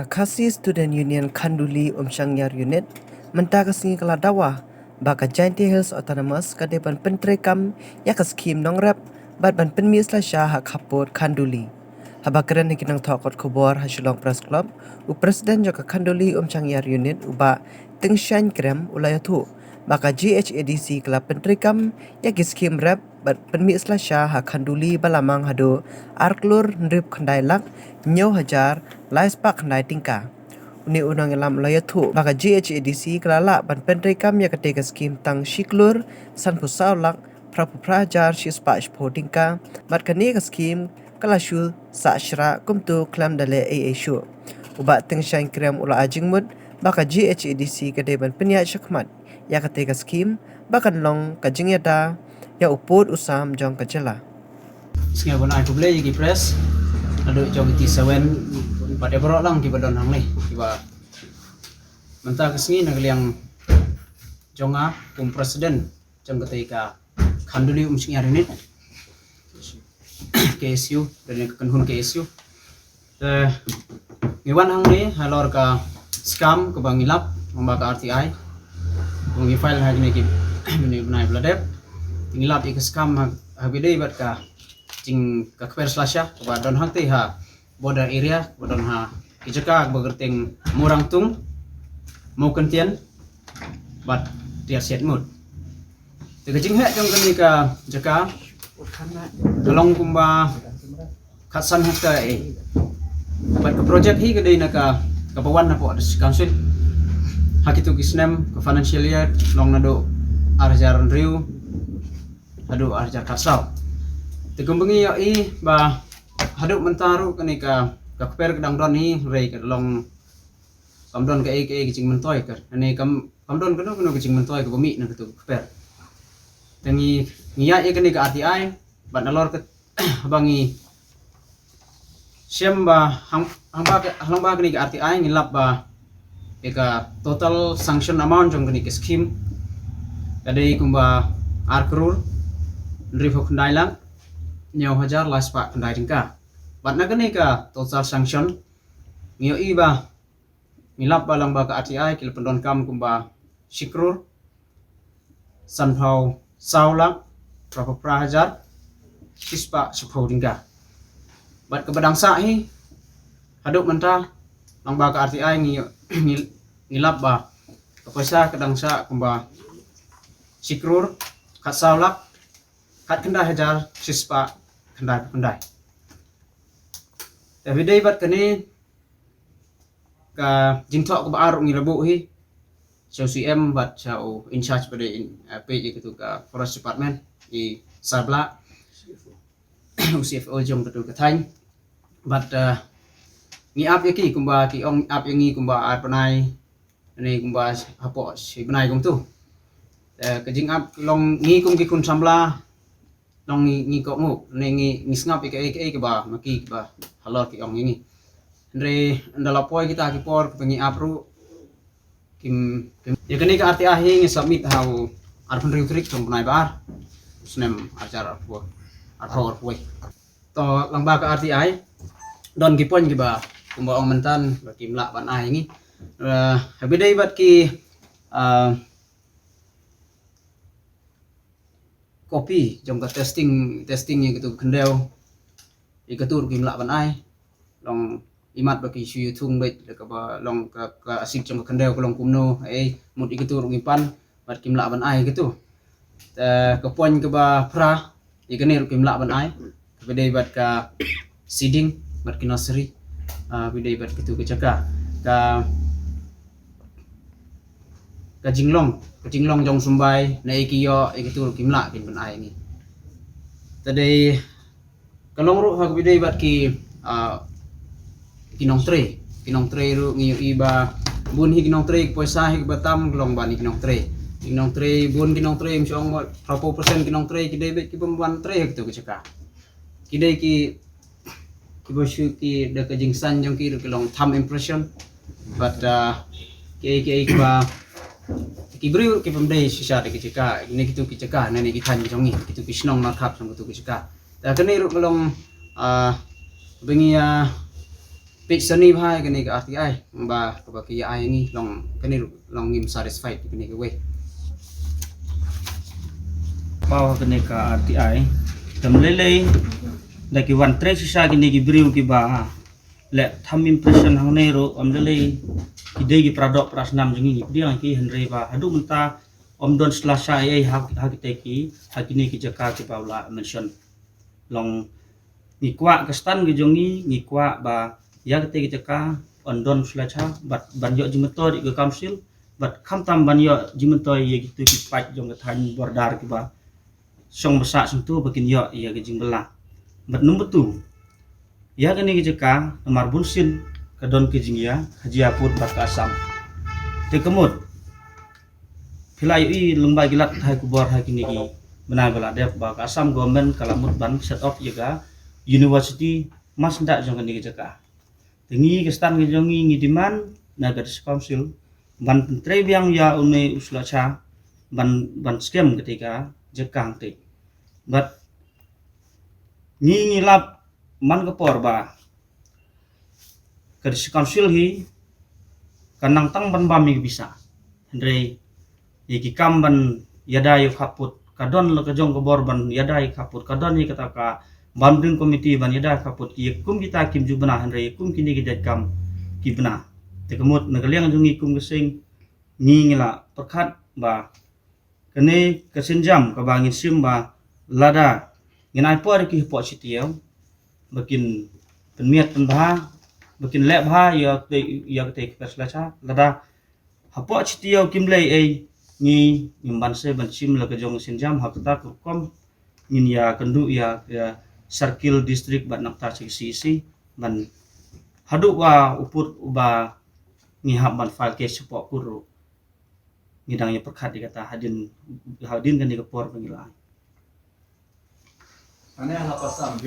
Kakasi Student Union Khanduli Umshangyar Unit mentaka singi kala dawa baka Jainti Hills Autonomous kadepan pentrekam yaka skim nongrap bat ban penmis la syah hak hapot Khanduli. Habakran ni kinang thokot kubor Hasilong Press Club u Presiden joka Khanduli Umshangyar Unit uba tengshan krem ulayatu baka GHADC kala pentrekam yaki skim rap bat penmis la syah hak Khanduli balamang hado arklur nrip khandai lak nyo hajar lais pak khandai tingka. Uni unang elam layatu baka GHADC kelala ban pentrekam ya ketika skim tang shiklur san pusau lak prajar shispa shpo tingka mat kani ka skim kalashu sa shra kumtu klam dale shu uba tengshan krem ula ajingmut baka GHADC kade ban penya shakmat ya ketika skim bakan long kajingyada ya upod usam jong kajela. Sehingga pun aku beli di press ada jauh di sewen pada berok lang kiba don hang ni kiba mentah kesini nak yang jonga presiden jang ketika Khanduli Umshangyar Unit KSU dan kenhun KSU ngiwan hang ni halor ka scam ke bangilap membaka RTI mengi file hang ni ki benai bladep ngilap ik scam habide bat ka jing kakper slasha ba don hang te ha border area bodon ha kijaka begerting murang tung mau kentian bat dia set mood te jing he jong kani ka jaka long kumba khatsan hakta bat ke project hi kedai naka kapawan na po council hakitu kisnem ke financial year long nado arjar riu adu arjar katsau tegumbengi yo ba haduk mentaru kenika kakper kedang don ni rei kedong kamdon ke kicing mentoy ke ane kamdon kedong kicing mentoy ke bumi na ketu kakper tangi ngiya ye kenika RTI ban alor ke bangi syamba hang ba kenika RTI ngilap ba eka total sanction amount jong kenika scheme kadai kumba arkrur rifok ndailang nyaw hajar las pak kendai tingka bat na kenika total sanction ngio iba ngilap balang ba ka RTI kil pendon kam kumba shikrur sanhau saulak berapa prahajar sispa sepau tingka bat ke badangsa hi haduk mentah lang ba ka RTI ngilap ba kapasa kedangsa kumba shikrur kat saulak kat kendai hajar sispa kendai. Tapi day bat kani ka jintok ke baaruk ni rebu hi. Siau CM bat siau in charge pada PJ gitu ka Forest Department di Sabla. CFO jom ketu ke Thai. Bat ngi ap yaki kumba ki ong ap yangi kumba ar panai ni kumba hapo si panai kum tu. Ke jing ap long ngi kum ki kun Samla long ngi kok mu ngi ngap ke ba maki ba halor ki ong ngi andre ndala poi kita ki por pengi apru kim ya kini ka RTI hi ngi submit hau arpun riutrik tong nai bar snem acara po arhor poi to lang ba ka RTI don ki pon ki ba kumba ong mentan ba kim la ban ai ngi habidai bat ki kopi jom ka testing yang gitu kendel ikatur kim la ban ai long imat baki shu thung bet ka ba long ka asik jom ka kendel long kumno mut ikatur ngipan bat kim la ban ai gitu ka pon ka ba pra ikanir kim la ban ai bedai bat ka seeding bat ki nursery bedai bat gitu ka jaka ka jinglong jong sumbai na ikiyo ikitur kimla kin ban ai ni tadi kalong ru hak bidai bat ki kinong tre ru ngi iba bun hi kinong tre poisa hi batam long ban kinong tre bun kinong tre msong 30% kinong tre kidai bet ki pemban tre gitu kecaka kidai ki bosu ki de kajingsan jong ki long thumb impression but ki ba kibri ki pemdai sisa de kicika ini gitu kicika nani kitan jongi gitu kisnong markap sang gitu kicika ta kene ru belum bengi page seni bhai kini ke RTI ba ke baki ai ni long kini long ngim satisfied kini ke we bawah kene ka RTI tam lele da ki wan tre sisa kini ki briu ki ba le tham impression hang ne ro am lele ki de ki pradok prasnam jingi dia ki henre ba hadu menta om don selasa ai hak te ki hakini ki jaka ki paula mention long ni kwa ka stan ki jongi ni kwa ba ya te ki jaka on don selasa bat ban yo jimeto di ke council bat kham tam ban yo jimeto ye gitu ki pat jong ka than bordar ki ba song besak sentuh bakin yo ya ke jing belah bat number 2 ya kini ki jaka nomor bunsin ke don ki jing ya haji aput bat ka asam te kemut Pilai i lomba gilat hai kubor hai kini ki benai bala dep ba ka asam government kalamut ban set of yaga university mas ndak jong kini ki jaka tengi ke stan ki jongi ngi diman naga council ban pentre biang ya une usla ban scam ketika jekang te but ngi lap man ke por ba ke council hi kanang tang ban bami bisa andre yaki kamban yadai kaput kadon lo kejong ke bor ban yadai kaput kadon ni kata ka banding komiti ban yadai kaput ki kum kita kim jubna andre kum kini ki kam ki bna te kemut nagaliang jungi kum gesing ngi ngila perkat ba kene kesenjam ka bangin sim ba lada nginai por ki po sitiau bakin penmiat penbah bakin lek bha ya te keslacha lada hapo sitiau kim lei ai ni imban se ban sim la kejong senjam hakta kom ngin ya kendu ya circle district ban nakta si ban hadu wa upur uba ngihap ban file case support kuru ngidangnya perkat dikata hadin kan di kepor pengilaan Ane ala pasam